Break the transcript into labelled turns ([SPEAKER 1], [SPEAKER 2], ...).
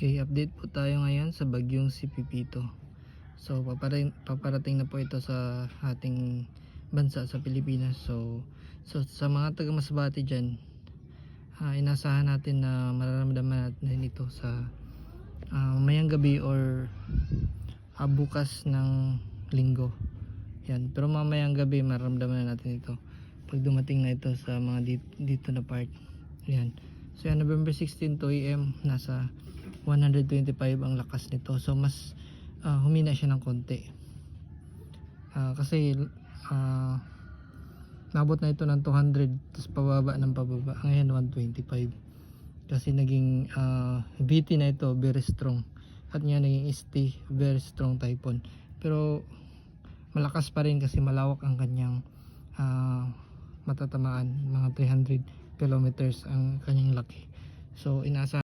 [SPEAKER 1] Okay, update po tayo ngayon sa bagyong si Pipito. So paparating na po ito sa ating bansa sa Pilipinas. So sa mga taga Masbate dyan, inasahan natin na mararamdaman natin ito sa mayang gabi or bukas ng linggo. Yan, pero mamayang gabi mararamdaman na natin ito pag dumating na ito sa mga dito na part. Yan. So yan, November 16 to AM, nasa 125 ang lakas nito. So mas humina siya ng konti. Kasi nabot na ito ng 200 tapos pababa ng pababa. Ngayon 125. Kasi naging VT na ito, very strong. At nga naging ST, very strong typhoon. Pero malakas pa rin kasi malawak ang kanyang matatamaan. Mga 300 kilometers ang kanyang laki. So inaasahan